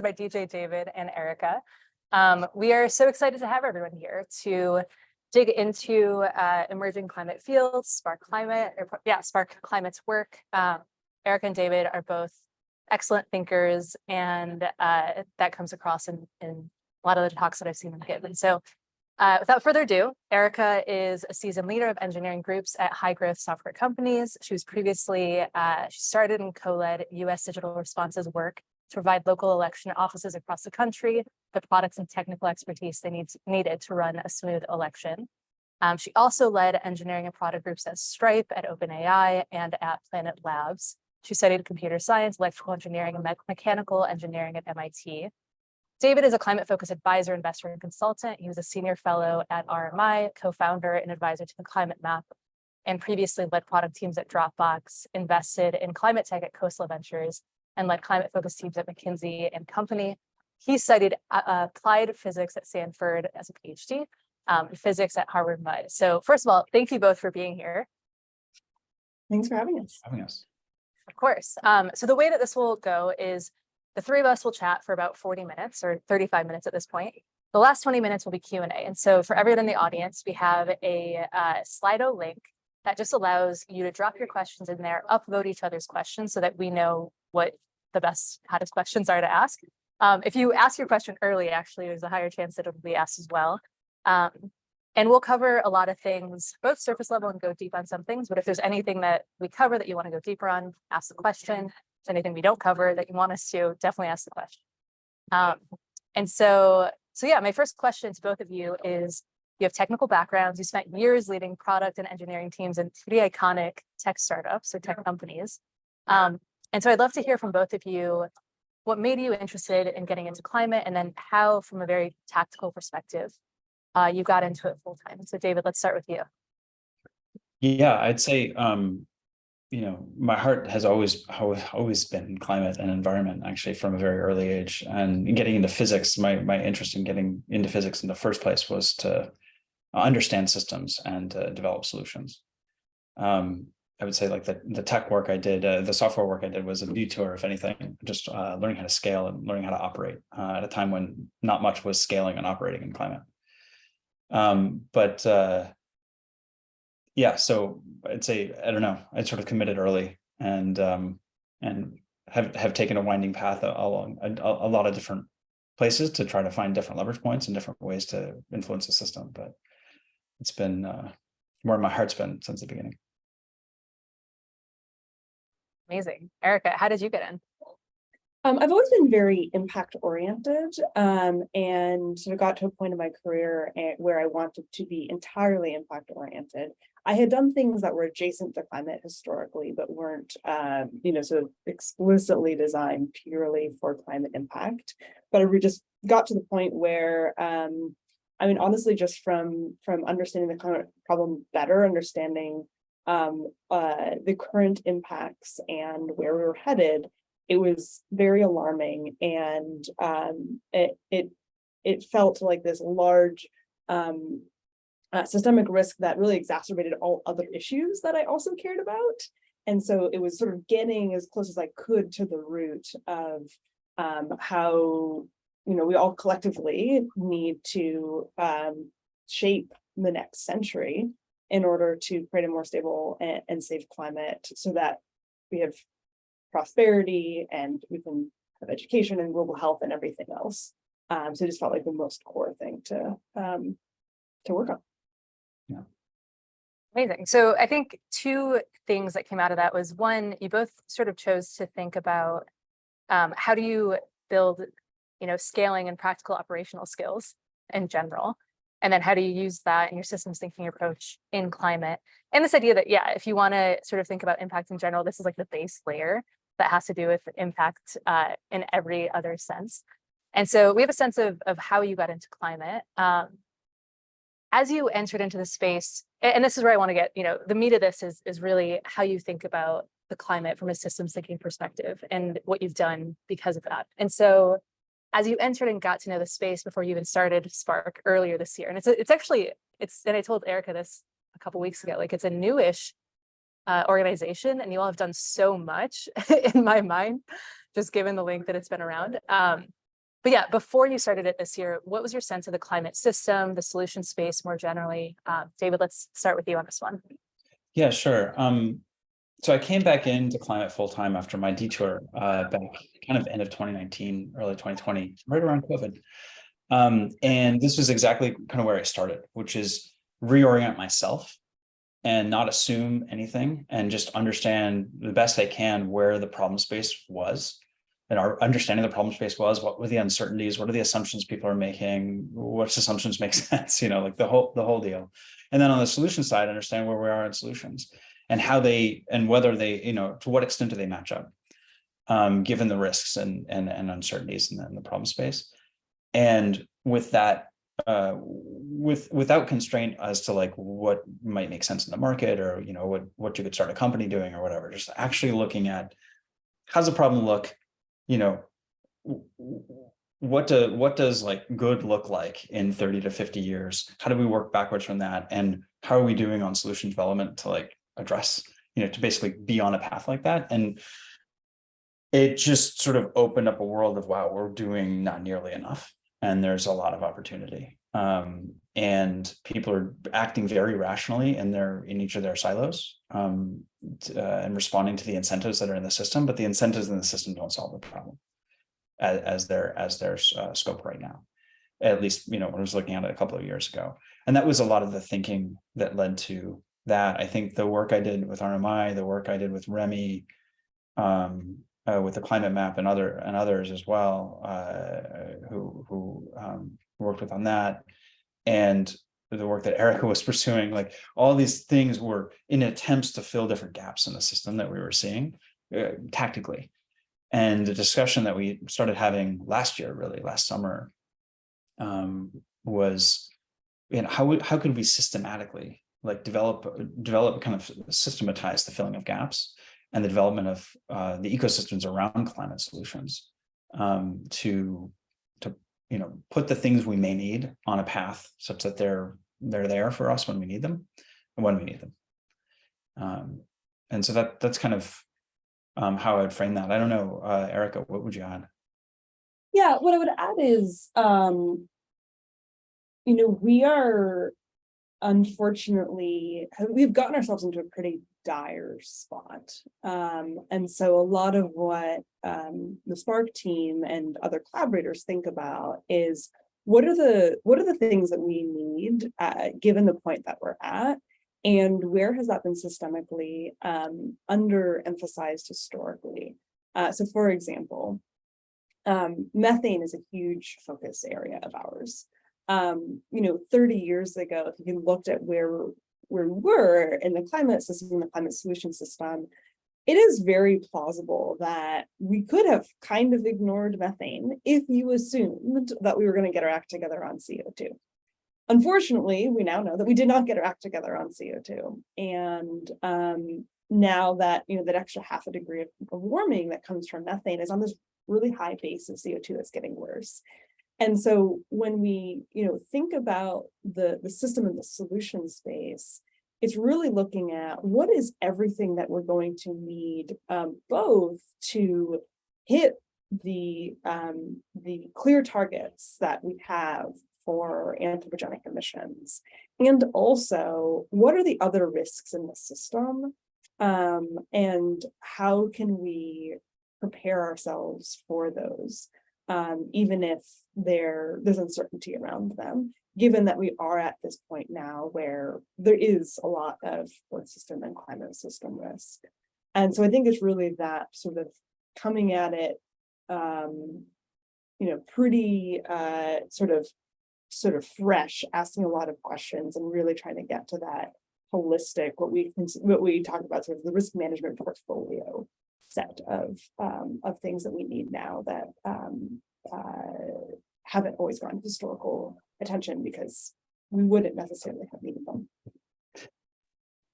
by DJ, David, and Erika. We are so excited to have everyone here to dig into emerging climate fields, Spark Climate's work. Erika and David are both excellent thinkers, and that comes across in a lot of the talks that I've seen them give. And so without further ado, Erika is a seasoned leader of engineering groups at high growth software companies. She was previously, she started and co-led US Digital Response's work to provide local election offices across the country the products and technical expertise they needed to run a smooth election. She also led engineering and product groups at Stripe, at OpenAI, and at Planet Labs. She studied computer science, electrical engineering, and mechanical engineering at MIT. David is a climate-focused advisor, investor, and consultant. He was a senior fellow at RMI, co-founder and advisor to the Climate Map, and previously led product teams at Dropbox, invested in climate tech at Coastal Ventures, and led climate-focused teams at McKinsey and Company. He studied applied physics at Stanford as a PhD, physics at Harvard Mudd. So first of all, thank you both for being here. Thanks for having us. Of course. So the way that this will go is the three of us will chat for about 40 minutes or 35 minutes at this point. The last 20 minutes will be Q&A. And so for everyone in the audience, we have a Slido link that just allows you to drop your questions in there, upvote each other's questions so that we know what the best hottest questions are to ask. If you ask your question early, actually, there's a higher chance that it'll be asked as well. And we'll cover a lot of things, both surface level and go deep on some things. But if there's anything that we cover that you want to go deeper on, ask the question. If there's anything we don't cover that you want us to, definitely ask the question. And so yeah, my first question to both of you is, you have technical backgrounds. You spent years leading product and engineering teams in pretty iconic tech startups or tech companies. And so I'd love to hear from both of you what made you interested in getting into climate, and then how, from a very tactical perspective, you got into it full time. So David, let's start with you. Yeah, I'd say, my heart has always been in climate and environment, actually, from a very early age. And getting into physics, my interest in getting into physics in the first place was to understand systems and develop solutions. I would say like the tech work I did, the software work I did was a detour, if anything, just learning how to scale and learning how to operate at a time when not much was scaling and operating in climate. Yeah, so I'd say, I don't know, I sort of committed early and have taken a winding path along a lot of different places to try to find different leverage points and different ways to influence the system. But it's been where my heart's been since the beginning. Amazing. Erika, how did you get in? I've always been very impact oriented, and sort of got to a point in my career where I wanted to be entirely impact oriented. I had done things that were adjacent to climate historically, but weren't, sort of explicitly designed purely for climate impact. But I just got to the point where, honestly, just from understanding the climate problem better, understanding the current impacts and where we were headed, it was very alarming, and it felt like this large systemic risk that really exacerbated all other issues that I also cared about. And so it was sort of getting as close as I could to the root of how we all collectively need to shape the next century in order to create a more stable and safe climate, so that we have prosperity and we can have education and global health and everything else. So it just felt like the most core thing to work on. Yeah. Amazing. So I think two things that came out of that was, one, you both sort of chose to think about how do you build, scaling and practical operational skills in general. And then how do you use that in your systems thinking approach in climate? And this idea that, yeah, if you want to sort of think about impact in general, this is like the base layer that has to do with impact in every other sense. And so we have a sense of how you got into climate. As you entered into the space, and this is where I want to get, the meat of this is really how you think about the climate from a systems thinking perspective and what you've done because of that. And so as you entered and got to know the space before you even started Spark earlier this year, and it's actually, and I told Erika this a couple weeks ago, like it's a newish organization, and you all have done so much in my mind, just given the length that it's been around. But yeah, before you started it this year, what was your sense of the climate system, the solution space more generally? David, let's start with you on this one. Yeah, sure. So I came back into climate full time after my detour back kind of end of 2019, early 2020, right around COVID. And this was exactly kind of where I started, which is reorient myself and not assume anything and just understand the best I can where the problem space was. And our understanding of the problem space was, what were the uncertainties, what are the assumptions people are making, what assumptions make sense, like the whole deal. And then on the solution side, understand where we are in solutions and how they, and whether they, to what extent do they match up, given the risks and uncertainties in the problem space. And with that, without constraint as to like what might make sense in the market, or what you could start a company doing or whatever, just actually looking at how's the problem look, what does like good look like in 30 to 50 years? How do we work backwards from that? And how are we doing on solution development to like address, to basically be on a path like that? And it just sort of opened up a world of, wow, we're doing not nearly enough. And there's a lot of opportunity. And people are acting very rationally in each of their silos, and responding to the incentives that are in the system, but the incentives in the system don't solve the problem as their scope right now. At least, when I was looking at it a couple of years ago. And that was a lot of the thinking that led to that. I think the work I did with RMI, the work I did with Remy, with the climate map and others as well, who worked with on that, and the work that Erika was pursuing, like all these things were in attempts to fill different gaps in the system that we were seeing tactically. And the discussion that we started having last summer, was, how could we systematically like develop kind of systematize the filling of gaps and the development of the ecosystems around climate solutions, to put the things we may need on a path such that they're there for us when we need them. And so that's kind of how I would frame that. I don't know, Erika, what would you add? Yeah, what I would add is, we are, unfortunately, we've gotten ourselves into a pretty dire spot. And so a lot of what the Spark team and other collaborators think about is what are the things that we need, given the point that we're at, and where has that been systemically underemphasized historically? So for example, methane is a huge focus area of ours. 30 years ago, if you looked at where we were in the climate system, the climate solution system, it is very plausible that we could have kind of ignored methane if you assumed that we were going to get our act together on CO2. Unfortunately, we now know that we did not get our act together on CO2. And now that, that extra half a degree of warming that comes from methane is on this really high base of CO2 that's getting worse. And so when we, think about the system and the solution space, it's really looking at what is everything that we're going to need, both to hit the clear targets that we have for anthropogenic emissions, and also what are the other risks in the system, and how can we prepare ourselves for those, even if there's uncertainty around them, given that we are at this point now where there is a lot of both system and climate system risk. And so I think it's really that sort of coming at it, pretty sort of fresh, asking a lot of questions and really trying to get to that holistic, what we talk about, sort of the risk management portfolio set of things that we need now that haven't always gotten historical attention because we wouldn't necessarily have needed them.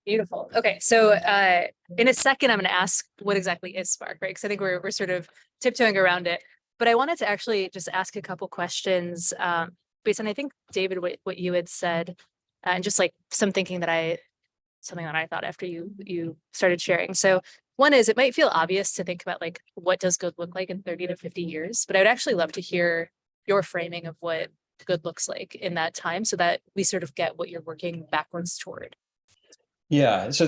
Beautiful. Okay, so in a second, I'm going to ask what exactly is Spark, right? Because I think we're sort of tiptoeing around it. But I wanted to actually just ask a couple questions based on, I think, David, what you had said, and just like something that I thought after you started sharing. So one is, it might feel obvious to think about like, what does good look like in 30 to 50 years? But I would actually love to hear your framing of what good looks like in that time so that we sort of get what you're working backwards toward. Yeah, so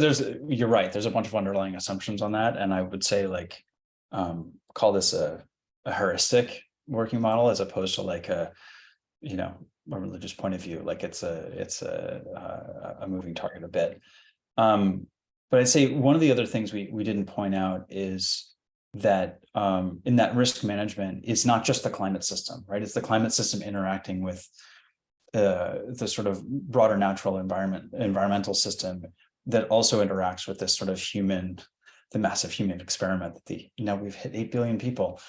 you're right. There's a bunch of underlying assumptions on that. And I would say like, call this a heuristic working model as opposed to like a religious point of view. Like it's a moving target a bit. But I'd say one of the other things we didn't point out is that in that risk management, it's not just the climate system, right? It's the climate system interacting with the sort of broader natural environmental system that also interacts with this sort of the massive human experiment that we've hit 8 billion people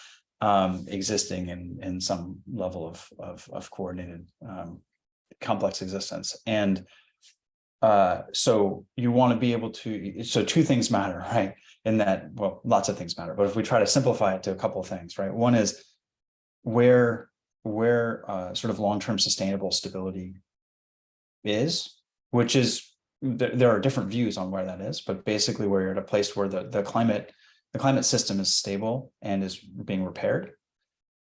existing in some level of coordinated complex existence. And so you want to be able to, so two things matter, right? In that, well, lots of things matter, but if we try to simplify it to a couple of things, right? One is where sort of long-term sustainable stability is, which is, there are different views on where that is, but basically where you're at a place where the climate system is stable and is being repaired,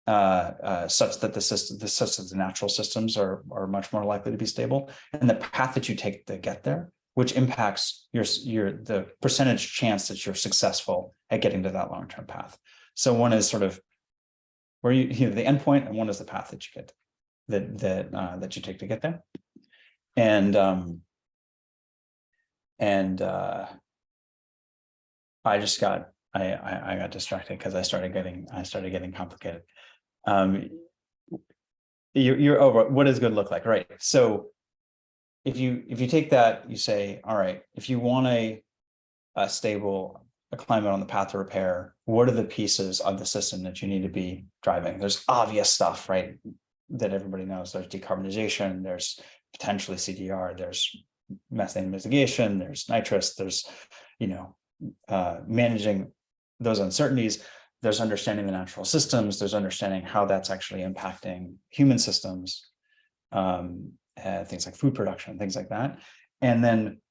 such that the natural systems are much more likely to be stable, and the path that you take to get there, which impacts the percentage chance that you're successful at getting to that long-term path. So one is sort of where you the endpoint, and one is the path that you get that you take to get there. And I just got distracted because I started getting complicated. You're over. What does good look like, right? So if you take that, you say, all right, if you want a stable climate on the path to repair, what are the pieces of the system that you need to be driving? There's obvious stuff, right, that everybody knows. There's decarbonization, there's potentially CDR, there's methane mitigation, there's nitrous, there's managing those uncertainties, there's understanding the natural systems, there's understanding how that's actually impacting human systems, things like food production, things like that. And then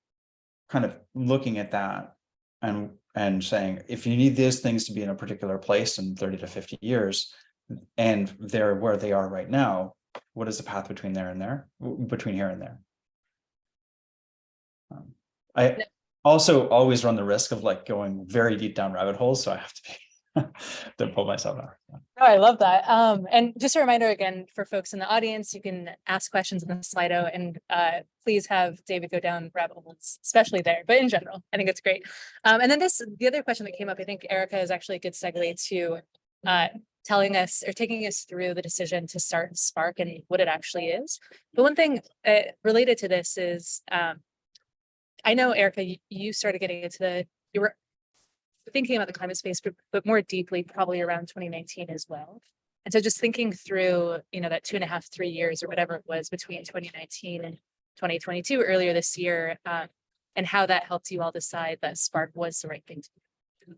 kind of looking at that and saying, if you need these things to be in a particular place in 30 to 50 years, and they're where they are right now, what is the path between here and there? I also always run the risk of like going very deep down rabbit holes, so I have to pull myself out. Oh, I love that. And just a reminder again for folks in the audience, you can ask questions in the Slido, and please have David go down rabbit holes, especially there, but in general, I think it's great. And then the other question that came up, I think Erika is actually a good segue to telling us or taking us through the decision to start Spark and what it actually is. But one thing related to this is, I know, Erika, you started getting into you were thinking about the climate space, but more deeply probably around 2019 as well. And so just thinking through, that 2.5, 3 years or whatever it was between 2019 and 2022 earlier this year, and how that helped you all decide that Spark was the right thing to do.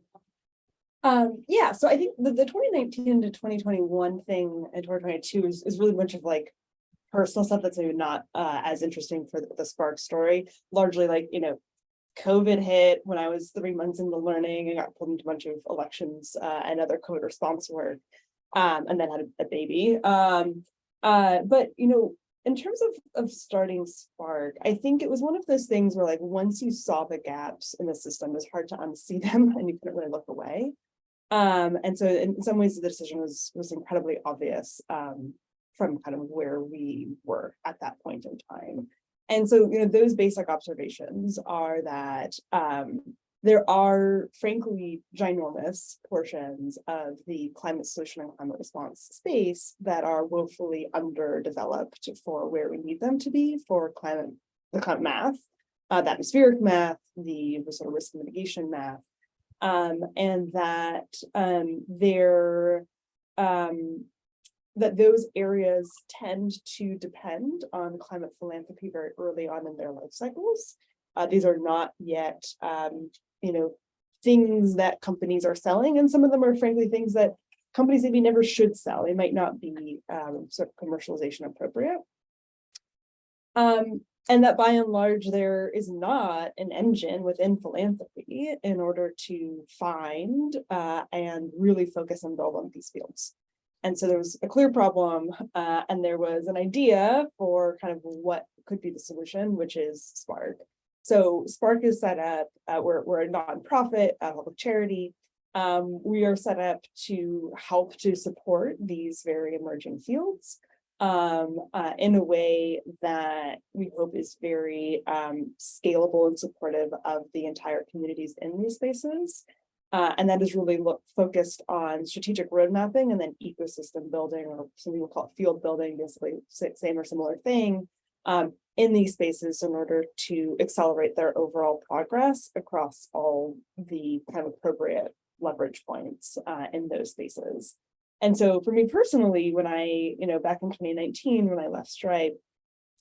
Yeah, so I think the 2019 to 2021 thing and 2022 is really a bunch of like personal stuff that's maybe not as interesting for the Spark story. Largely like, COVID hit when I was 3 months into learning. I got pulled into a bunch of elections and other COVID response work, and then had a baby. But in terms of starting Spark, I think it was one of those things where like once you saw the gaps in the system, it was hard to unsee them and you couldn't really look away. And so in some ways the decision was incredibly obvious from kind of where we were at that point in time. And so, those basic observations are that there are, frankly, ginormous portions of the climate solution and climate response space that are woefully underdeveloped for where we need them to be for the climate math, the atmospheric math, the sort of risk mitigation math, and that that those areas tend to depend on climate philanthropy very early on in their life cycles. These are not yet, things that companies are selling, and some of them are frankly things that companies maybe never should sell. They might not be sort of commercialization appropriate. And that by and large, there is not an engine within philanthropy in order to find and really focus and build on these fields. And so there was a clear problem, and there was an idea for kind of what could be the solution, which is Spark. So Spark is set up, we're a nonprofit, a public charity. We are set up to help to support these very emerging fields in a way that we hope is very scalable and supportive of the entire communities in these spaces. And that is really focused on strategic road mapping and then ecosystem building, or some people call it field building, basically same or similar thing, in these spaces in order to accelerate their overall progress across all the kind of appropriate leverage points in those spaces. And so for me personally, when I, back in 2019, when I left Stripe,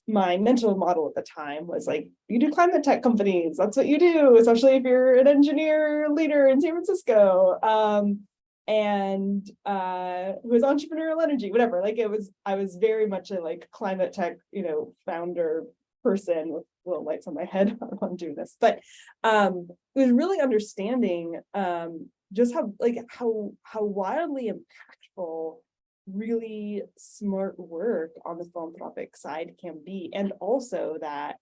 my mental model at the time was like, you do climate tech companies, that's what you do, especially if you're an engineer leader in San Francisco, and who was entrepreneurial energy, whatever. Like I was very much a like climate tech, founder person with little lights on my head on doing this. But it was really understanding just how wildly impactful really smart work on the philanthropic side can be, and also that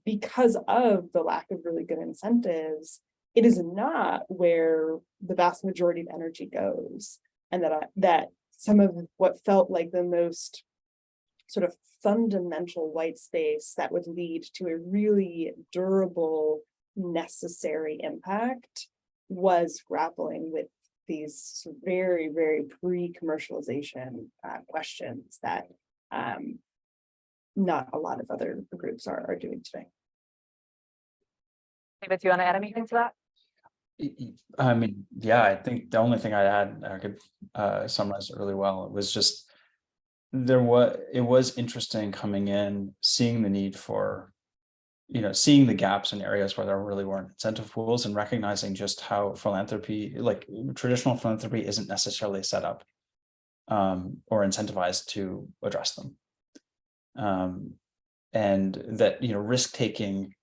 because of the lack of really good incentives, it is not where the vast majority of energy goes, and that some of what felt like the most sort of fundamental white space that would lead to a really durable, necessary impact was grappling with these very, very pre-commercialization questions that not a lot of other groups are doing today. David, do you want to add anything to that? I mean, yeah, I think the only thing I'd add, I could summarize it really well. It was just it was interesting coming in, seeing the need for, seeing the gaps in areas where there really weren't incentive pools, and recognizing just how philanthropy, like traditional philanthropy, isn't necessarily set up or incentivized to address them. And that, risk taking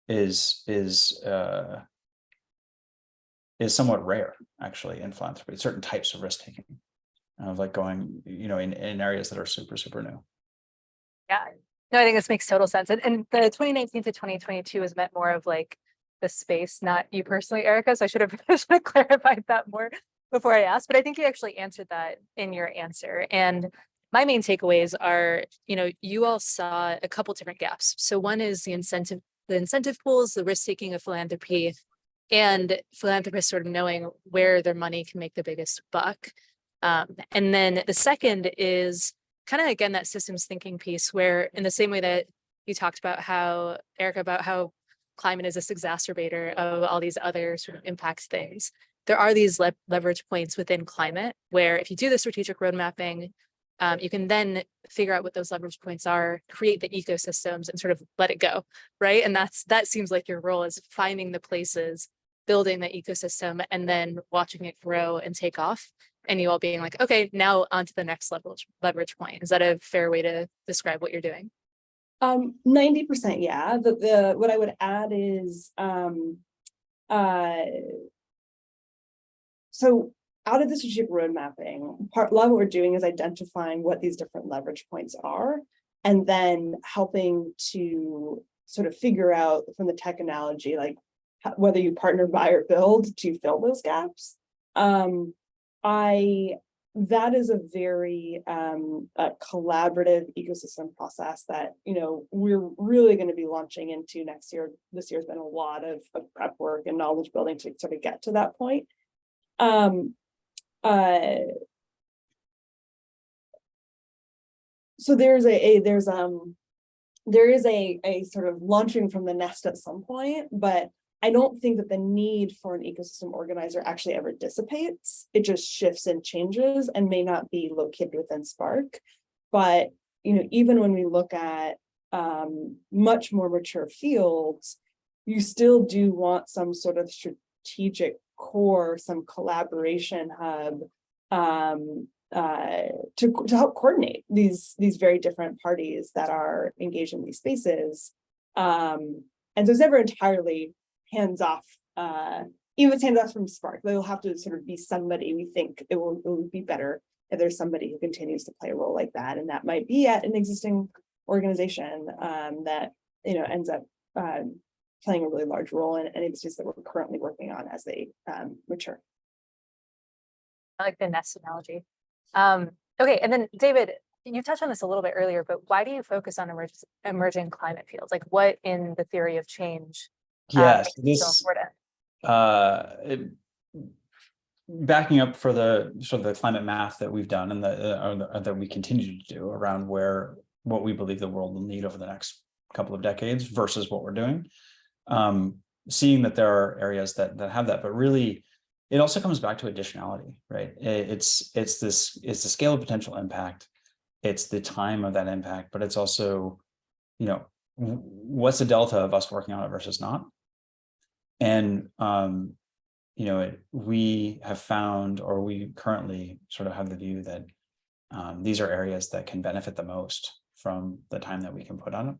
is somewhat rare actually in philanthropy, certain types of risk taking, of like going, in areas that are super, super new. Yeah, no, I think this makes total sense. And the 2019 to 2022 was meant more of like the space, not you personally, Erika. So I should have clarified that more before I asked, but I think you actually answered that in your answer. And my main takeaways are, you all saw a couple different gaps. So one is the incentive pools, the risk taking of philanthropy, and philanthropists sort of knowing where their money can make the biggest buck. And then the second is kind of, again, that systems thinking piece, where in the same way that you talked about how, Erika, about how climate is this exacerbator of all these other sort of impact things, there are these leverage points within climate where if you do the strategic road mapping, you can then figure out what those leverage points are, create the ecosystems, and sort of let it go, right? And that seems like your role is finding the places, building the ecosystem, and then watching it grow and take off. And you all being like, okay, now on to the next leverage point. Is that a fair way to describe what you're doing? 90%, yeah. What I would add is so out of the strategic road mapping, a lot of what we're doing is identifying what these different leverage points are, and then helping to sort of figure out from the tech analogy, like whether you partner, buy, or build to fill those gaps. That is a very collaborative ecosystem process that we're really going to be launching into next year. This year's been a lot of prep work and knowledge building to sort of get to that point. So there is a sort of launching from the nest at some point, but I don't think that the need for an ecosystem organizer actually ever dissipates. It just shifts and changes and may not be located within Spark. But even when we look at much more mature fields, you still do want some sort of strategic core, some collaboration hub to help coordinate these very different parties that are engaged in these spaces. And so it's never entirely hands-off even if it's hands off from Spark, they will have to sort of be somebody. We think it will be better if there's somebody who continues to play a role like that, and that might be at an existing organization that ends up playing a really large role in entities that we're currently working on as they mature. I like the nest analogy. Okay, and then David, you touched on this a little bit earlier, but why do you focus on emerging climate fields? Like, what in the theory of change Yes, makes it so important? Backing up for the sort of the climate math that we've done and that we continue to do around what we believe the world will need over the next couple of decades versus what we're doing, seeing that there are areas that have that, but really it also comes back to additionality, right? It's the scale of potential impact, it's the time of that impact, but it's also, what's the delta of us working on it versus not. And we have found, or we currently sort of have the view that these are areas that can benefit the most from the time that we can put on it,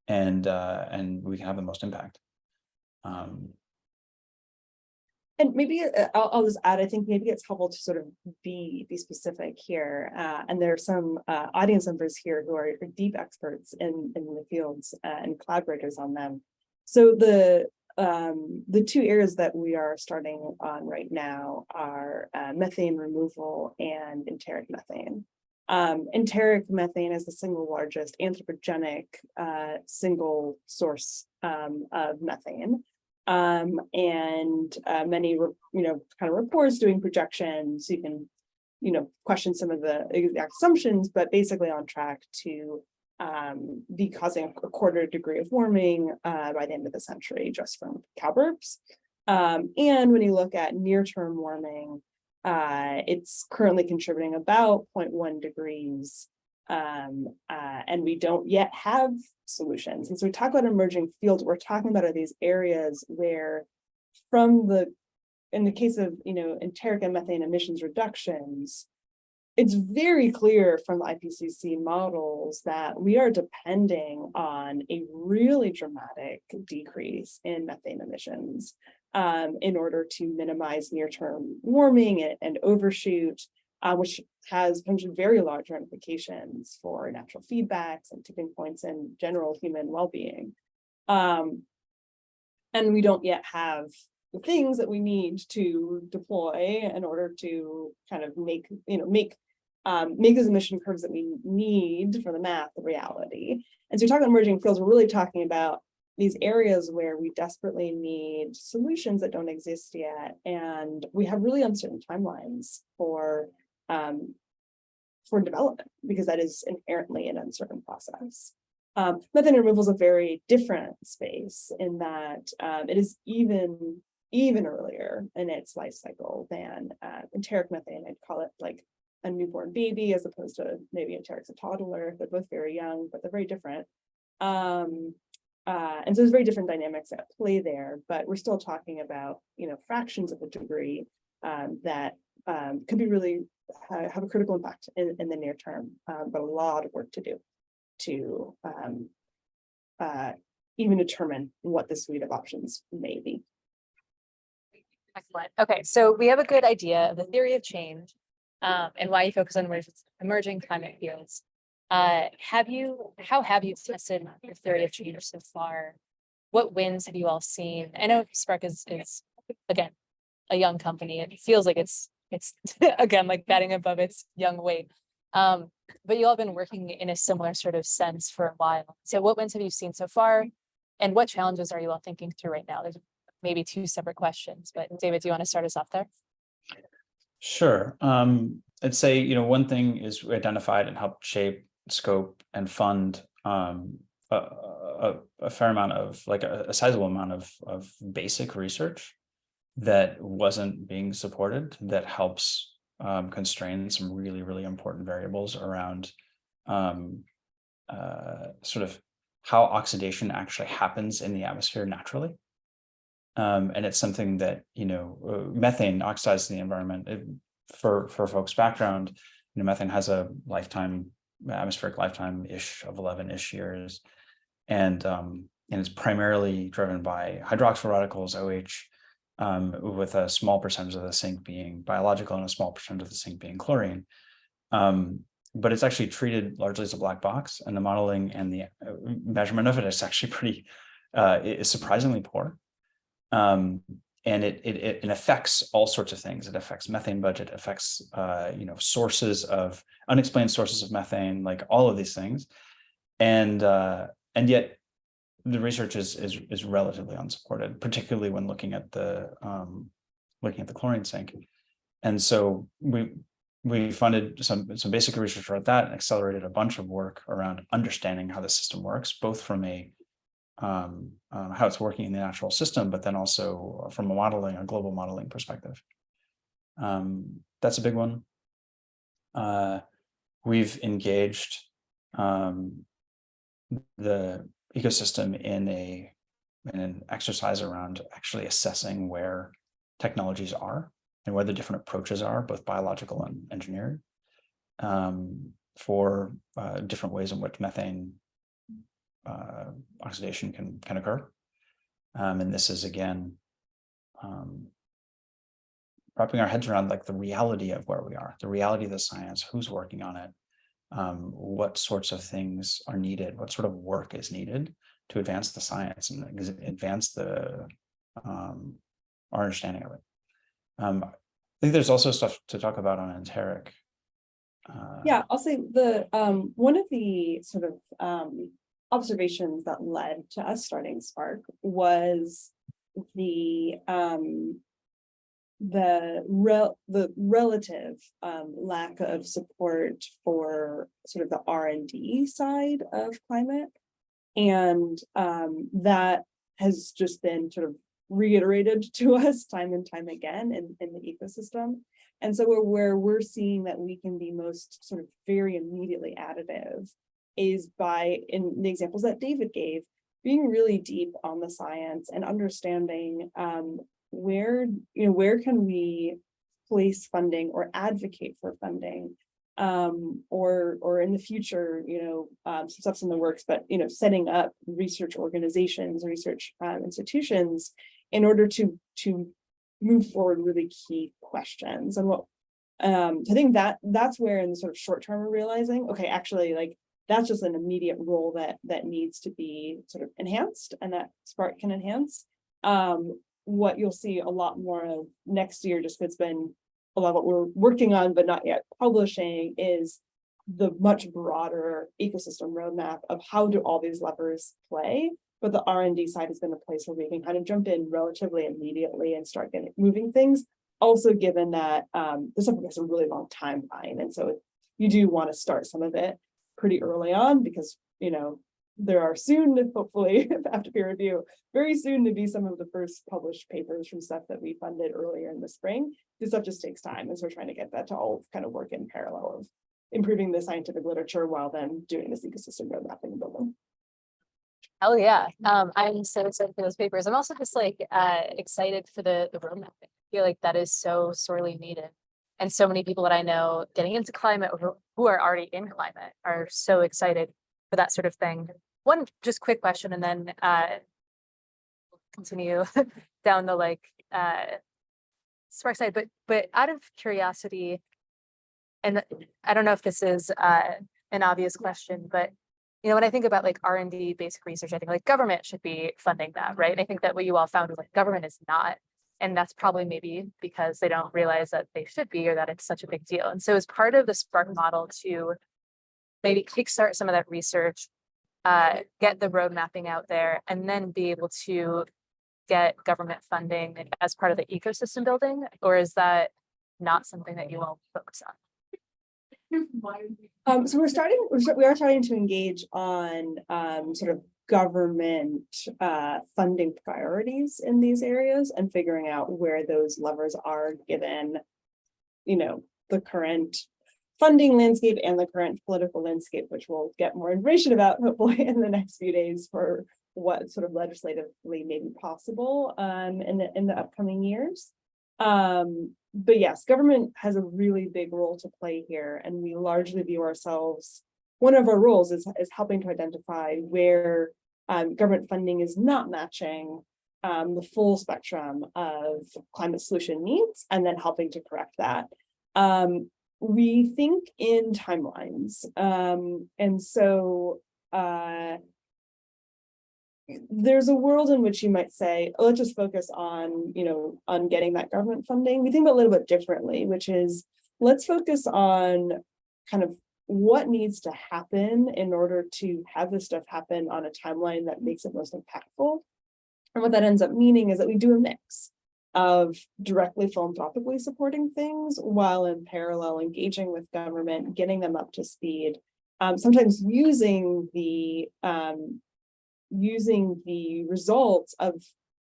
and we can have the most impact. And maybe I'll just add, I think maybe it's helpful to sort of be specific here. And there are some audience members here who are deep experts in the fields and collaborators on them. So the two areas that we are starting on right now are methane removal and enteric methane. Enteric methane is the single largest anthropogenic single source of methane. And many, kind of reports doing projections. You can, question some of the exact assumptions, but basically on track to be causing a 1/4 degree of warming by the end of the century, just from cow burps. And when you look at near-term warming, it's currently contributing about 0.1 degrees. And we don't yet have solutions. And so we talk about emerging fields, we're talking about are these areas where in the case of, enteric and methane emissions reductions, it's very clear from the IPCC models that we are depending on a really dramatic decrease in methane emissions in order to minimize near-term warming and overshoot, which has potentially very large ramifications for natural feedbacks and tipping points and general human well-being. And we don't yet have the things that we need to deploy in order to kind of make those emission curves that we need for the math a reality. And so we're talking about emerging fields, we're really talking about these areas where we desperately need solutions that don't exist yet. And we have really uncertain timelines for development, because that is inherently an uncertain process. Methane removal is a very different space in that it is even earlier in its life cycle than enteric methane. I'd call it like a newborn baby as opposed to maybe enteric's a toddler. They're both very young, but they're very different. And so there's very different dynamics at play there, but we're still talking about, fractions of a degree that could be really have a critical impact in the near term, but a lot of work to do to even determine what the suite of options may be. Excellent. Okay, so we have a good idea of the theory of change and why you focus on emerging climate fields. How have you tested your theory of change so far? What wins have you all seen? I know Spark is again a young company. It feels like it's again like batting above its young weight. But you all have been working in a similar sort of sense for a while. So what wins have you seen so far? And what challenges are you all thinking through right now? There's maybe two separate questions, but David, do you want to start us off there? Sure. I'd say, one thing is we identified and helped shape, scope, and fund a fair amount of, like a sizable amount of basic research that wasn't being supported, that helps constrain some really, really important variables around sort of how oxidation actually happens in the atmosphere naturally. And it's something that, methane oxidizes in the environment. For folks' background, methane has a atmospheric lifetime-ish of 11-ish years. And it's primarily driven by hydroxyl radicals, OH, with a small percentage of the sink being biological and a small percentage of the sink being chlorine. But it's actually treated largely as a black box, and the modeling and the measurement of it is actually pretty, is surprisingly poor. And it affects all sorts of things. It affects methane budget, affects sources of unexplained sources of methane, like all of these things, and yet the research is relatively unsupported, particularly when looking at the chlorine sink. And so we funded some basic research around that and accelerated a bunch of work around understanding how the system works, both from a how it's working in the natural system, but then also from a global modeling perspective. That's a big one. We've engaged the ecosystem in an exercise around actually assessing where technologies are and where the different approaches are, both biological and engineered, for different ways in which methane oxidation can occur. And this is, again, wrapping our heads around like the reality of where we are, the reality of the science, who's working on it, what sorts of things are needed, what sort of work is needed to advance the science and advance our understanding of it. I think there's also stuff to talk about on enteric. Yeah, I'll say the one of the sort of observations that led to us starting Spark was the relative lack of support for sort of the R&D side of climate, and that has just been sort of reiterated to us time and time again in the ecosystem. And so where we're seeing that we can be most sort of very immediately additive is by, in the examples that David gave, being really deep on the science and understanding where can we place funding or advocate for funding, or in the future, some stuff's in the works, but setting up research organizations, research institutions in order to move forward really key questions. And what I think that's where in the sort of short term we're realizing, okay, actually, like that's just an immediate role that needs to be sort of enhanced, and that Spark can enhance. What you'll see a lot more of next year, just because it's been a lot of what we're working on but not yet publishing, is the much broader ecosystem roadmap of how do all these levers play. But the R&D side has been a place where we can kind of jump in relatively immediately and start getting moving things. Also, given that this stuff has a really long timeline, and so you do want to start some of it pretty early on, because there are soon, hopefully after peer review, very soon to be some of the first published papers from stuff that we funded earlier in the spring. This stuff just takes time, and so we're trying to get that to all kind of work in parallel of improving the scientific literature while then doing this ecosystem roadmapping and building. Oh yeah, I'm so excited for those papers. I'm also just like excited for the roadmap. I feel like that is so sorely needed, and so many people that I know getting into climate or who are already in climate are so excited for that sort of thing. One just quick question, and then continue down the Spark side. But out of curiosity, and I don't know if this is an obvious question, but when I think about like R&D basic research, I think like government should be funding that, right? And I think that what you all found was like government is not, and that's probably maybe because they don't realize that they should be, or that it's such a big deal. And so as part of the Spark model to maybe kickstart some of that research, get the road mapping out there, and then be able to get government funding as part of the ecosystem building, or is that not something that you all focus on? So we are starting to engage on sort of government funding priorities in these areas, and figuring out where those levers are given, the current funding landscape and the current political landscape, which we'll get more information about hopefully in the next few days for what sort of legislatively may be possible in the upcoming years. But yes, government has a really big role to play here, and we largely view ourselves, one of our roles is helping to identify where government funding is not matching the full spectrum of climate solution needs and then helping to correct that. We think in timelines. And so there's a world in which you might say, oh, let's just focus on, on getting that government funding. We think about it a little bit differently, which is let's focus on kind of what needs to happen in order to have this stuff happen on a timeline that makes it most impactful. And what that ends up meaning is that we do a mix of directly philanthropically supporting things while in parallel engaging with government, getting them up to speed, sometimes using the results of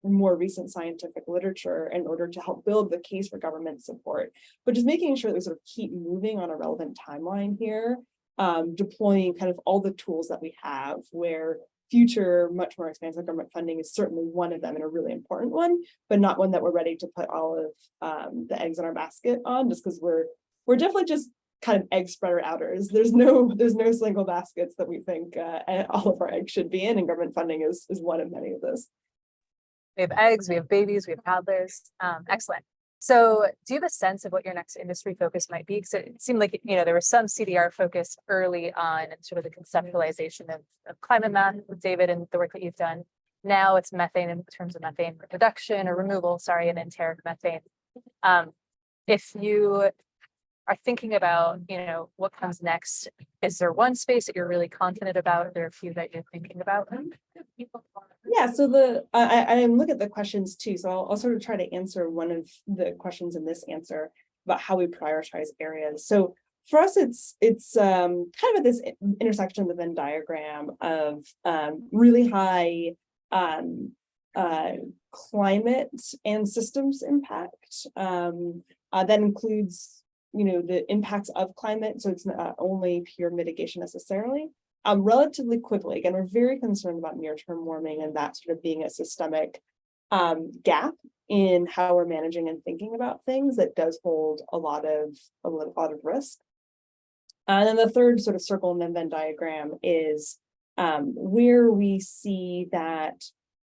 more recent scientific literature in order to help build the case for government support, but just making sure that we sort of keep moving on a relevant timeline here, deploying kind of all the tools that we have, where future, much more expansive government funding is certainly one of them and a really important one, but not one that we're ready to put all of the eggs in our basket on, just because we're definitely just kind of egg spreader outers. There's no single baskets that we think all of our eggs should be in, and government funding is one of many of those. We have eggs, we have babies, we have toddlers. Excellent. So do you have a sense of what your next industry focus might be? Because it seemed like, there was some CDR focus early on and sort of the conceptualization of climate math with David and the work that you've done. Now it's methane in terms of methane reduction or removal, and enteric methane. If you are thinking about, what comes next, is there one space that you're really confident about? Are there a few that you're thinking about? Yeah, so I look at the questions too, so I'll sort of try to answer one of the questions in this answer about how we prioritize areas. So for us, it's kind of at this intersection of the Venn diagram of really high climate and systems impact. That includes the impacts of climate, so it's not only pure mitigation necessarily. Relatively quickly, again, we're very concerned about near-term warming and that sort of being a systemic gap in how we're managing and thinking about things that does hold a lot of risk. And then the third sort of circle in the Venn diagram is where we see that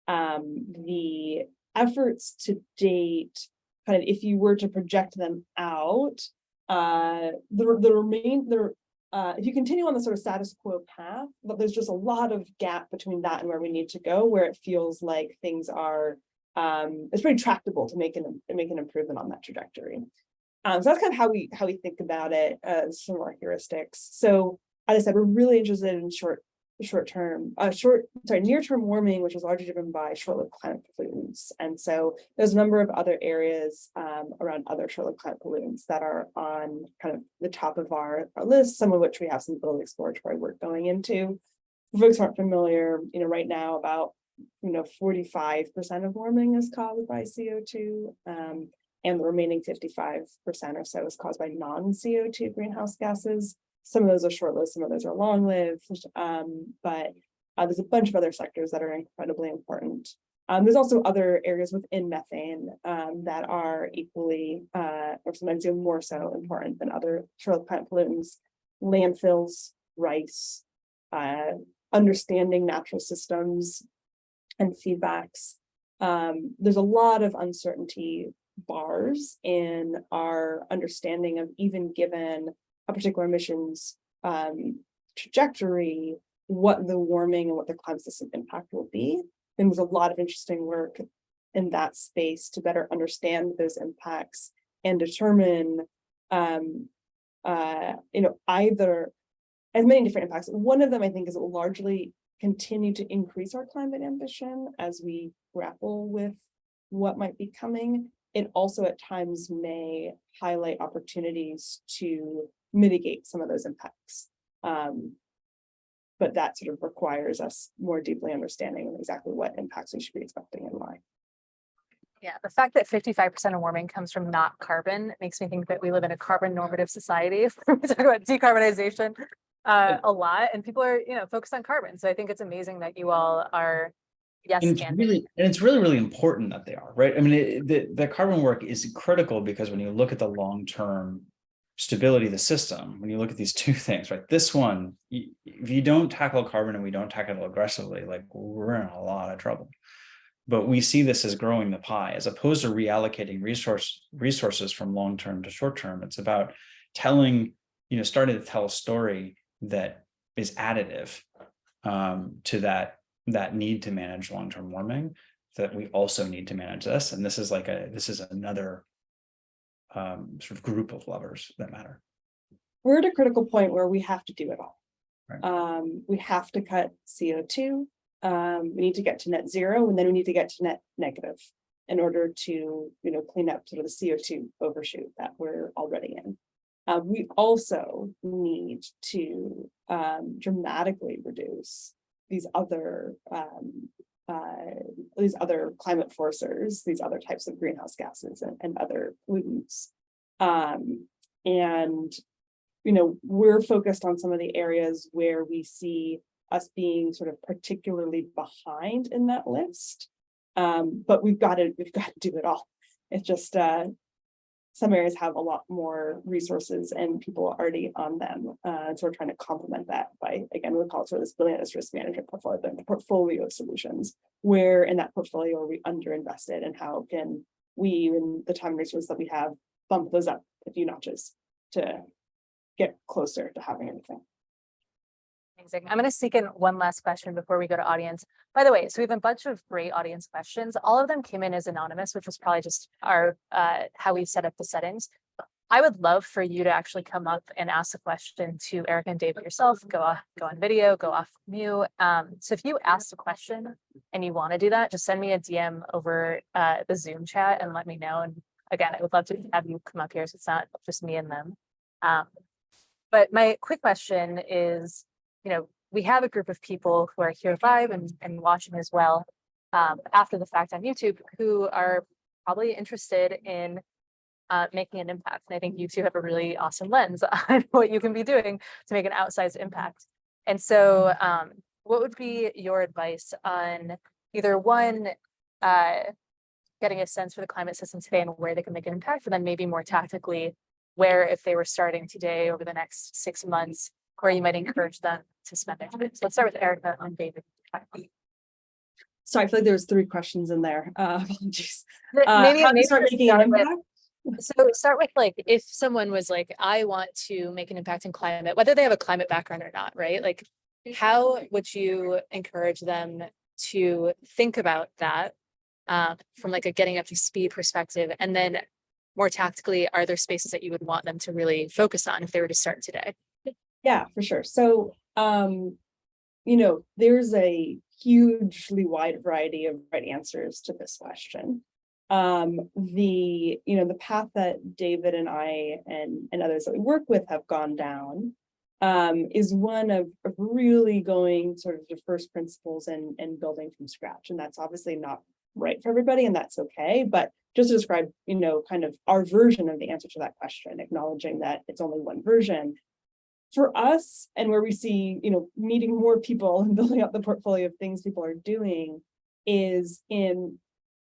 the efforts to date, kind of if you were to project them out, if you continue on the sort of status quo path, but there's just a lot of gap between that and where we need to go, where it feels like things are, it's pretty tractable to make an improvement on that trajectory. So that's kind of how we think about it, some of our heuristics. So as I said, we're really interested in near-term warming, which is largely driven by short-lived climate pollutants. And so there's a number of other areas around other short-lived climate pollutants that are on kind of the top of our list, some of which we have some little exploratory work going into. For folks who aren't familiar, right now about 45% of warming is caused by CO2, and the remaining 55% or so is caused by non-CO2 greenhouse gases. Some of those are short-lived, some of those are long-lived, but there's a bunch of other sectors that are incredibly important. There's also other areas within methane that are equally, or sometimes even more so important than other short-lived plant pollutants. Landfills, rice, understanding natural systems and feedbacks. There's a lot of uncertainty bars in our understanding of, even given a particular emissions trajectory, what the warming and what the climate system impact will be. And there's a lot of interesting work in that space to better understand those impacts and determine, either as many different impacts. One of them, I think, is it will largely continue to increase our climate ambition as we grapple with what might be coming. It also at times may highlight opportunities to mitigate some of those impacts. But that sort of requires us more deeply understanding exactly what impacts we should be expecting and why. Yeah, the fact that 55% of warming comes from not carbon makes me think that we live in a carbon normative society. We talk about decarbonization a lot, and people are, focused on carbon. So I think it's amazing that you all are, yes, and it's really important that they are, right? I mean, the carbon work is critical because when you look at the long-term stability of the system, when you look at these two things, right? This one, if you don't tackle carbon and we don't tackle it aggressively, like we're in a lot of trouble. but we see this as growing the pie as opposed to reallocating resources from long-term to short-term. It's about telling, starting to tell a story that is additive to that need to manage long-term warming, that we also need to manage this. And this is another sort of group of levers that matter. We're at a critical point where we have to do it all. Right. We have to cut CO2. We need to get to net zero, and then we need to get to net negative in order to, clean up sort of the CO2 overshoot that we're already in. We also need to dramatically reduce these other climate forcers, these other types of greenhouse gases and other pollutants. And we're focused on some of the areas where we see us being sort of particularly behind in that list. But we've got to do it all. It's just some areas have a lot more resources and people already on them. So we're trying to complement that by, again, we call it sort of this billion risk management portfolio of solutions, where in that portfolio are we underinvested, and how can we, in the time and resources that we have, bump those up a few notches to get closer to having everything. Amazing. I'm going to sneak in one last question before we go to audience. By the way, so we have a bunch of great audience questions. All of them came in as anonymous, which was probably just our how we set up the settings. I would love for you to actually come up and ask a question to Erika and David yourself. Go on video, go off mute. So if you asked a question and you want to do that, just send me a DM over the Zoom chat and let me know. And again, I would love to have you come up here, so it's not just me and them. But my quick question is, we have a group of people who are here live and watching as well after the fact on YouTube, who are probably interested in making an impact. And I think you two have a really awesome lens on what you can be doing to make an outsized impact. And so what would be your advice on either one, getting a sense for the climate system today and where they can make an impact, and then maybe more tactically, where if they were starting today over the next 6 months, where you might encourage them to spend their time. So let's start with Erika and David. So I feel like there was 3 questions in there. Apologies. Maybe start making an impact. So start with, like, if someone was like, I want to make an impact in climate, whether they have a climate background or not, right? Like, how would you encourage them to think about that from like a getting up to speed perspective? And then more tactically, are there spaces that you would want them to really focus on if they were to start today? Yeah, for sure. So, there's a hugely wide variety of right answers to this question. The path that David and I and others that we work with have gone down is one of really going sort of to first principles and building from scratch. And that's obviously not right for everybody, and that's okay. But just to describe, kind of our version of the answer to that question, acknowledging that it's only one version. For us, and where we see, meeting more people and building up the portfolio of things people are doing, is in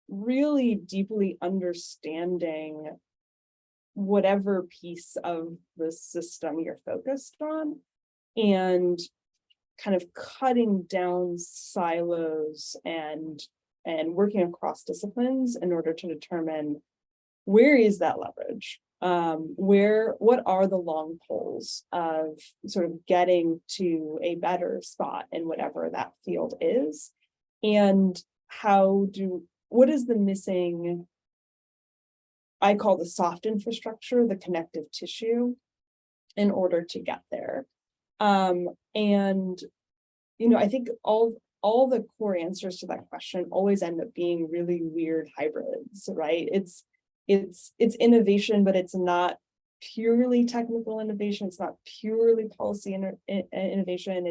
really deeply understanding whatever piece of the system you're focused on, and kind of cutting down silos and working across disciplines in order to determine where is that leverage. What are the long poles of sort of getting to a better spot in whatever that field is, and what is the missing, I call the soft infrastructure, the connective tissue, in order to get there. I think all the core answers to that question always end up being really weird hybrids, right? It's innovation, but it's not purely technical innovation. It's not purely policy innovation.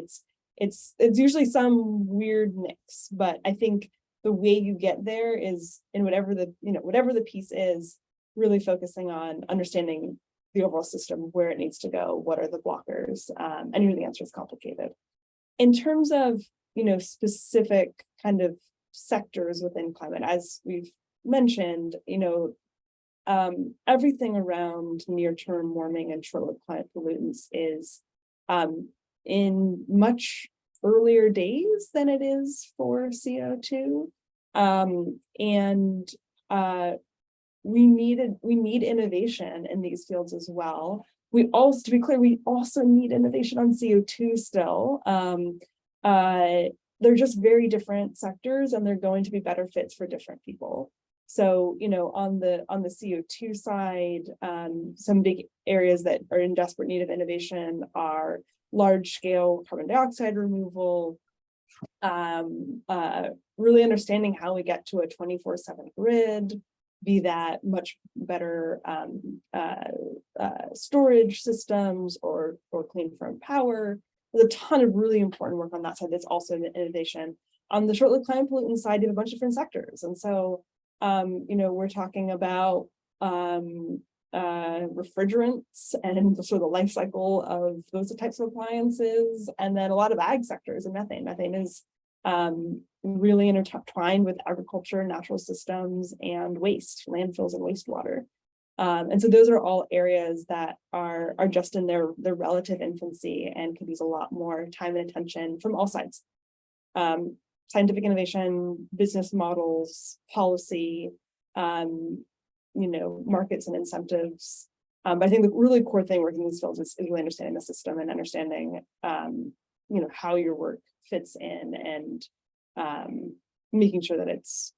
It's usually some weird mix. But I think the way you get there is in whatever the piece is, really focusing on understanding the overall system, where it needs to go, what are the blockers, and the answer is complicated. In terms of specific kind of sectors within climate, as we've mentioned, everything around near-term warming and short-lived climate pollutants is in much earlier days than it is for CO2. And we need innovation in these fields as well. We also, to be clear, we also need innovation on CO2 still. They're just very different sectors, and they're going to be better fits for different people. So, on the CO2 side, some big areas that are in desperate need of innovation are large scale carbon dioxide removal, really understanding how we get to a 24/7 grid, be that much better storage systems or clean firm power. There's a ton of really important work on that side that's also innovation. On the short-lived climate pollutant side, you have a bunch of different sectors. And so, we're talking about refrigerants and sort of the life cycle of those types of appliances, and then a lot of ag sectors and methane. Methane is really intertwined with agriculture, natural systems, and waste, landfills and wastewater. And so those are all areas that are just in their relative infancy and could use a lot more time and attention from all sides. Scientific innovation, business models, policy, markets and incentives. But I think the really core thing working in these fields is really understanding the system and understanding, how your work fits in, and making sure that it's,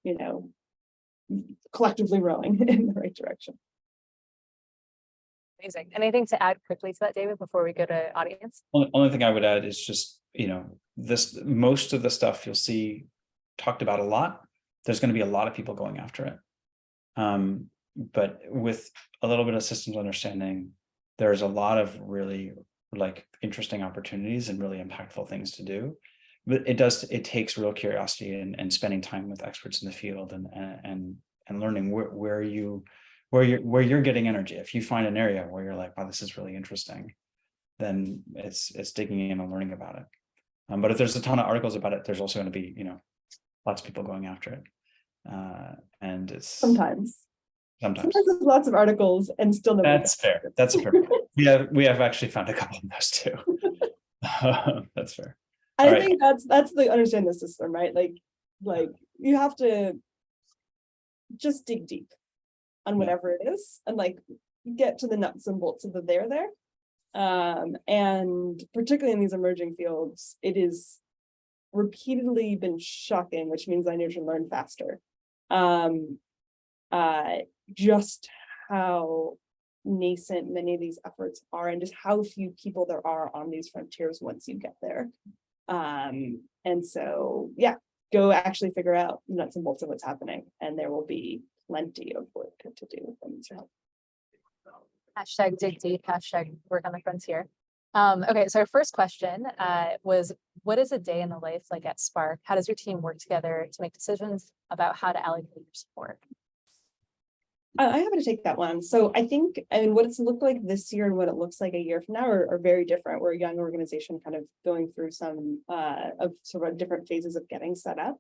collectively rowing in the right direction. Amazing. Anything to add quickly to that, David, before we go to audience? Only thing I would add is just, most of the stuff you'll see talked about a lot. There's going to be a lot of people going after it. But with a little bit of systems understanding, there's a lot of really interesting opportunities and really impactful things to do. But it takes real curiosity and spending time with experts in the field and learning where you're getting energy. If you find an area where you're like, wow, this is really interesting, then it's digging in and learning about it. But if there's a ton of articles about it, there's also going to be, lots of people going after it. And it's Sometimes there's lots of articles and still nobody. That's fair. That's fair. We have actually found a couple of those too. That's fair. I think that's the understanding the system, right? Like you have to just dig deep on whatever it is and get to the nuts and bolts of the there. And particularly in these emerging fields, it is repeatedly been shocking, which means I need to learn faster. Just how nascent many of these efforts are, and just how few people there are on these frontiers once you get there. And so, go actually figure out the nuts and bolts of what's happening, and there will be plenty of work to do. Hashtag dig deep, hashtag work on the frontier. Okay, so our first question was, what is a day in the life like at Spark? How does your team work together to make decisions about how to allocate your support? I'm happy to take that one. So I think, what it's looked like this year and what it looks like a year from now are very different. We're a young organization kind of going through some of sort of different phases of getting set up.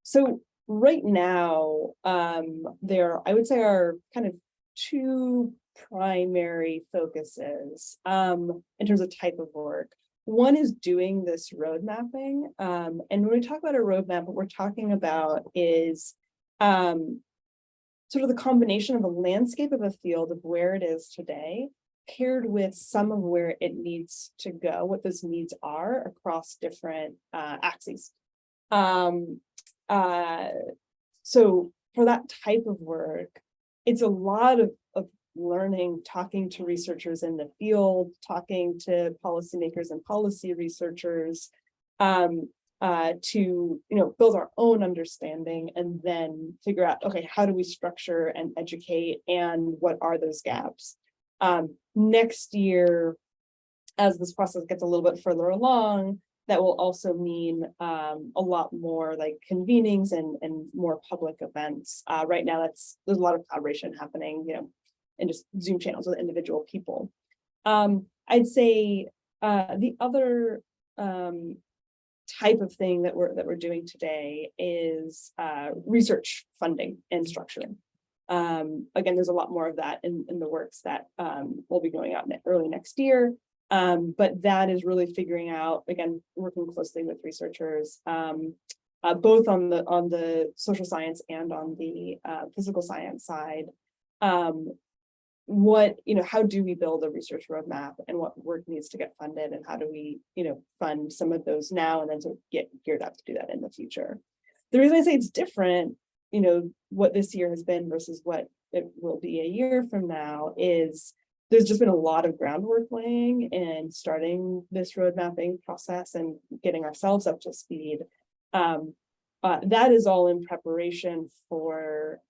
So right now, I would say are kind of two primary focuses in terms of type of work. One is doing this road mapping. And when we talk about a roadmap, what we're talking about is sort of the combination of a landscape of a field of where it is today, paired with some of where it needs to go, what those needs are across different axes. So for that type of work, it's a lot of learning, talking to researchers in the field, talking to policymakers and policy researchers, to build our own understanding, and then figure out, okay, how do we structure and educate, and what are those gaps? Next year, as this process gets a little bit further along, that will also mean a lot more convenings and more public events. Right now, there's a lot of collaboration happening, in just Zoom channels with individual people. I'd say the other type of thing that we're doing today is research funding and structuring. Again, there's a lot more of that in the works that will be going out early next year. But that is really figuring out, again, working closely with researchers, both on the social science and on the physical science side. How do we build a research roadmap, and what work needs to get funded, and how do we, fund some of those now and then to get geared up to do that in the future. The reason I say it's different, what this year has been versus what it will be a year from now, is there's just been a lot of groundwork laying and starting this road mapping process and getting ourselves up to speed. That is all in preparation for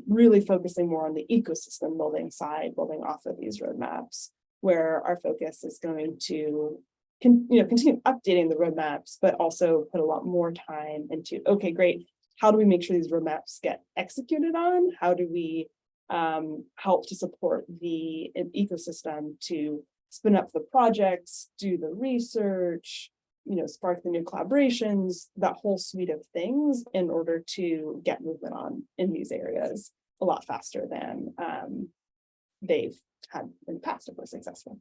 really focusing more on the ecosystem building side, building off of these roadmaps, where our focus is going to continue updating the roadmaps, but also put a lot more time into, okay, great, how do we make sure these roadmaps get executed on? How do we help to support the ecosystem to spin up the projects, do the research, spark the new collaborations, that whole suite of things, in order to get movement on in these areas a lot faster than they've had in the past if we're successful.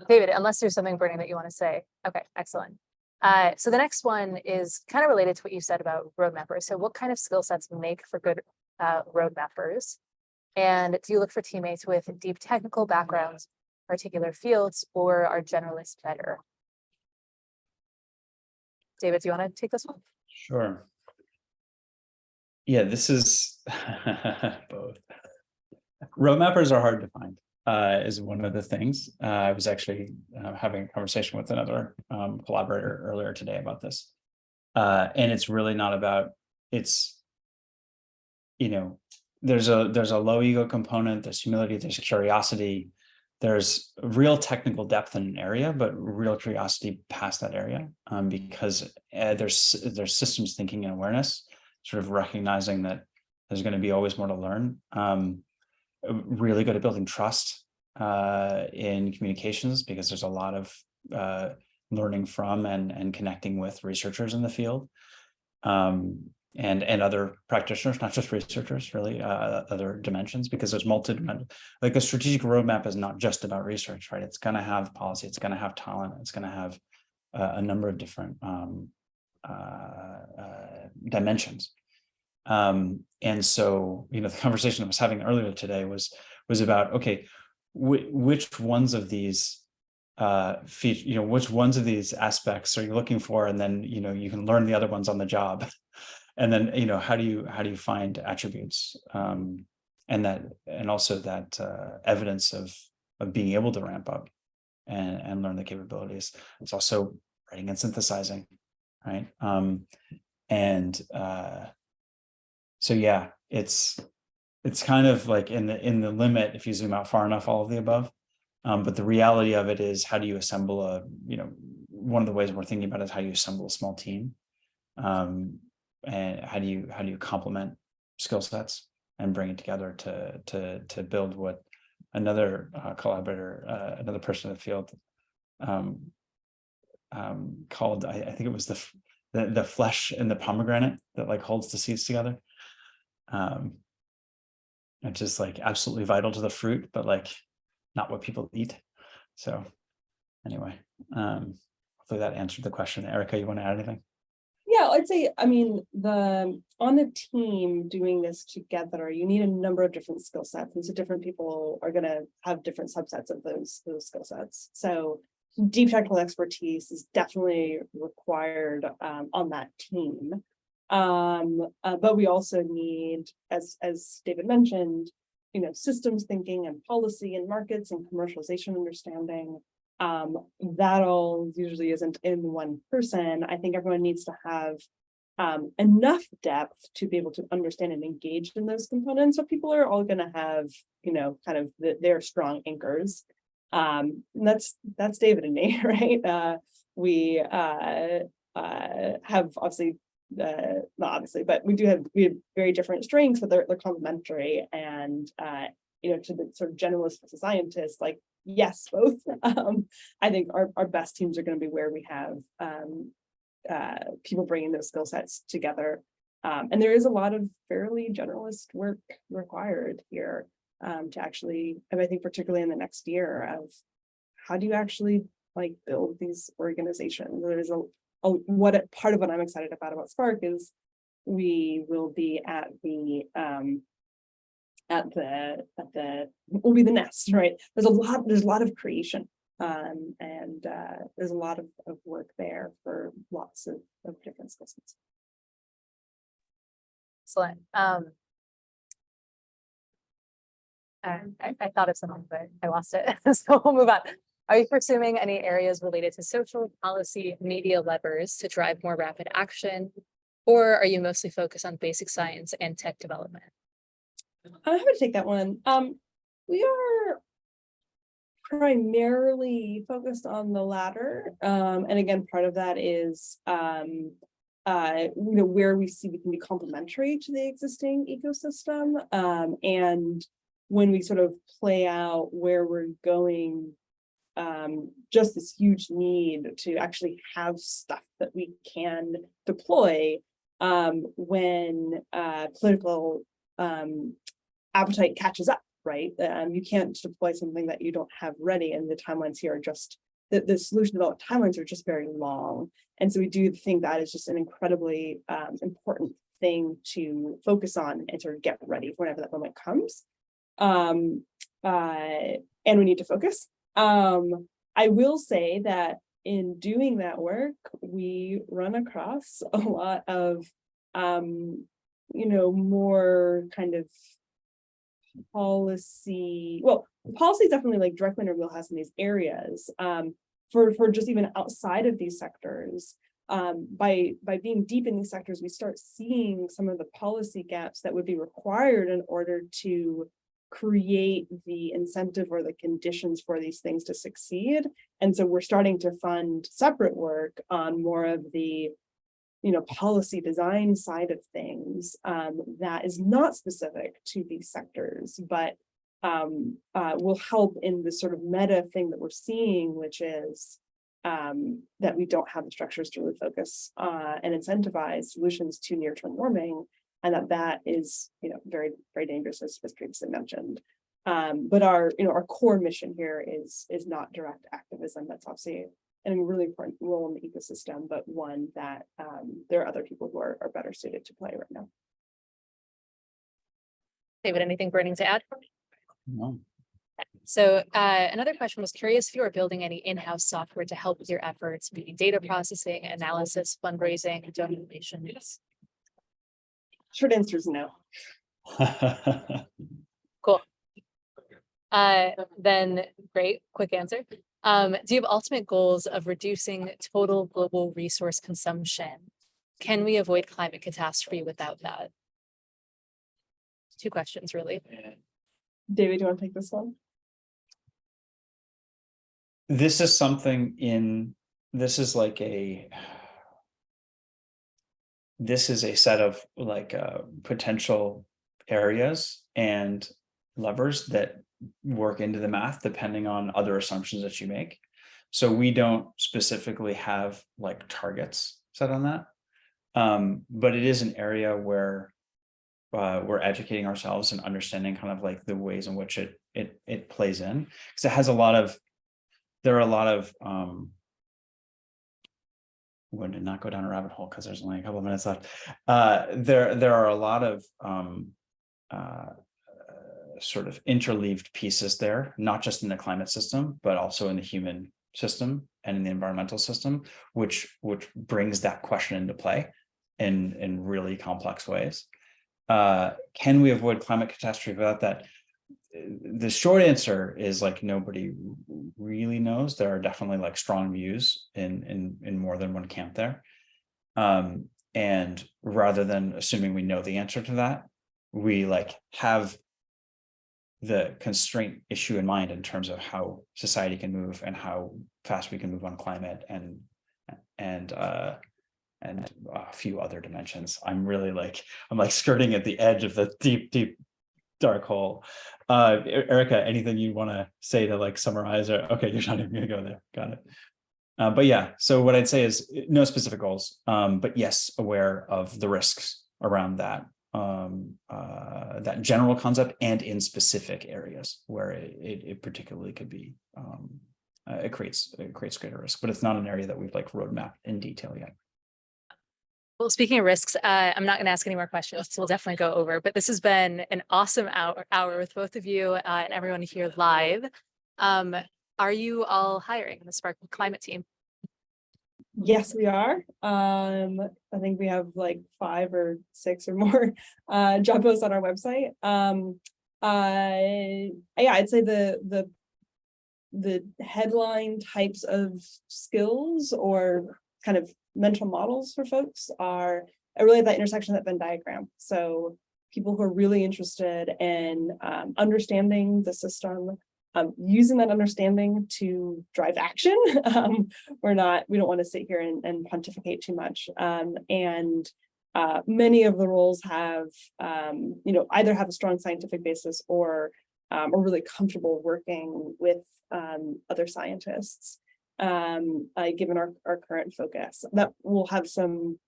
David, unless there's something burning that you want to say. Okay, excellent. So the next one is kind of related to what you said about road mappers. So what kind of skill sets make for good road mappers? And do you look for teammates with deep technical backgrounds, particular fields, or are generalists better? David, do you want to take this one? Sure. Yeah, this is both. Road mappers are hard to find, is one of the things. I was actually having a conversation with another collaborator earlier today about this. And it's really not about, there's a low ego component, there's humility, there's curiosity, there's real technical depth in an area, but real curiosity past that area, because there's systems thinking and awareness, sort of recognizing that there's going to be always more to learn. Really good at building trust in communications, because there's a lot of learning from and connecting with researchers in the field. And other practitioners, not just researchers, really, other dimensions, because there's multi-dimensional. Like a strategic roadmap is not just about research, right? It's going to have policy, it's going to have talent, it's going to have a number of different dimensions. And so, the conversation I was having earlier today was about, okay, which ones of these which ones of these aspects are you looking for, and then you can learn the other ones on the job. And then, how do you find attributes, and also that evidence of being able to ramp up and learn the capabilities. It's also writing and synthesizing, right? So yeah, it's kind of like in the limit, if you zoom out far enough, all of the above. But the reality of it is, how do you assemble one of the ways we're thinking about it is how you assemble a small team. And how do you complement skill sets and bring it together to build what another collaborator, another person in the field called, I think it was the flesh in the pomegranate that like holds the seeds together. It's just like absolutely vital to the fruit, but like not what people eat. So anyway, hopefully that answered the question. Erika, you want to add anything? Yeah, I'd say, on the team doing this together, you need a number of different skill sets. And so different people are going to have different subsets of those skill sets. So deep technical expertise is definitely required on that team. But we also need, as David mentioned, systems thinking and policy and markets and commercialization understanding. That all usually isn't in one person. I think everyone needs to have enough depth to be able to understand and engage in those components. So people are all going to have, kind of their strong anchors. And that's David and me, right? We have obviously, not obviously, but we have very different strengths, but they're complementary. And to the sort of generalist scientists, like, yes, both. I think our best teams are going to be where we have people bringing those skill sets together. And there is a lot of fairly generalist work required here to actually, and I think particularly in the next year, of how do you actually like build these organizations. There's part of what I'm excited about Spark is we will be will be the nest, right? There's a lot of creation. And there's a lot of work there for lots of different skill sets. Excellent. I thought of something, but I lost it. So we'll move on. Are you pursuing any areas related to social policy, media levers to drive more rapid action? Or are you mostly focused on basic science and tech development? I'm happy to take that one. We are primarily focused on the latter. And again, part of that is where we see we can be complementary to the existing ecosystem. And when we sort of play out where we're going, just this huge need to actually have stuff that we can deploy when political appetite catches up, right? You can't deploy something that you don't have ready, and the timelines here are just the solution development timelines are just very long. And so we do think that is just an incredibly important thing to focus on and sort of get ready for whenever that moment comes. And we need to focus. I will say that in doing that work, we run across a lot of more kind of policy. Well, policy is definitely like directly in our wheelhouse in these areas. For just even outside of these sectors, by being deep in these sectors, we start seeing some of the policy gaps that would be required in order to create the incentive or the conditions for these things to succeed. And so we're starting to fund separate work on more of the policy design side of things that is not specific to these sectors, but will help in the sort of meta thing that we're seeing, which is that we don't have the structures to really focus and incentivize solutions to near-term warming, and that is very, very dangerous, as previously mentioned. But our core mission here is not direct activism. That's obviously a really important role in the ecosystem, but one that there are other people who are better suited to play right now. David, anything burning to add? No. So another question was curious if you were building any in-house software to help with your efforts, be data processing, analysis, fundraising, donations. Short answer is no. Cool. Then great, quick answer. Do you have ultimate goals of reducing total global resource consumption? Can we avoid climate catastrophe without that? 2 questions, really. David, do you want to take this one? This is something this is a set of like potential areas and levers that work into the math depending on other assumptions that you make. So we don't specifically have like targets set on that. But it is an area where we're educating ourselves and understanding kind of like the ways in which it plays in, because it has there are a lot of I'm going to not go down a rabbit hole because there's only a couple of minutes left. There are a lot of sort of interleaved pieces there, not just in the climate system, but also in the human system and in the environmental system, which brings that question into play in really complex ways. Can we avoid climate catastrophe without that? The short answer is like nobody really knows. There are definitely like strong views in more than one camp there. And rather than assuming we know the answer to that, we like have the constraint issue in mind in terms of how society can move and how fast we can move on climate and a few other dimensions. I'm like skirting at the edge of the deep dark hole. Erika, anything you want to say to like summarize? Or okay, you're not even gonna go there. Got it. But yeah, so what I'd say is no specific goals, but yes, aware of the risks around that general concept and in specific areas where it particularly could be it creates greater risk, but it's not an area that we've like roadmapped in detail yet. Well, speaking of risks, I'm not going to ask any more questions, so we'll definitely go over, but this has been an awesome hour with both of you and everyone here live. Are you all hiring the Spark Climate team? Yes, we are. I think we have like 5 or 6 or more job posts on our website. Yeah, I'd say the headline types of skills or kind of mental models for folks are really that intersection, that Venn diagram. So people who are really interested in understanding the system, using that understanding to drive action. We don't want to sit here and pontificate too much. And many of the roles have, either have a strong scientific basis or are really comfortable working with other scientists, given our current focus. That will have some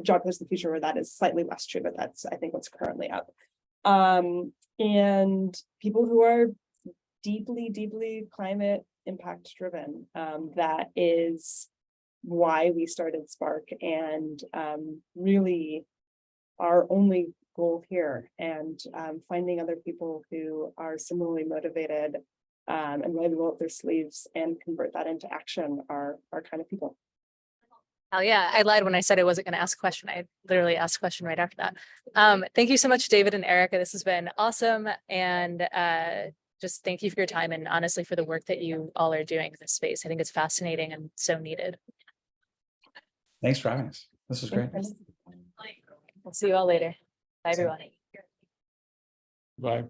job posts in the future where that is slightly less true, but that's, I think, what's currently up. And people who are deeply climate impact driven. That is why we started Spark, and really our only goal here, and finding other people who are similarly motivated and ready to roll up their sleeves and convert that into action are kind of people. Oh yeah, I lied when I said I wasn't going to ask a question. I literally asked a question right after that. Thank you so much, David and Erika. This has been awesome. And just thank you for your time and honestly for the work that you all are doing in this space. I think it's fascinating and so needed. Thanks for having us. This was great. We'll see you all later. Bye, everyone. Bye.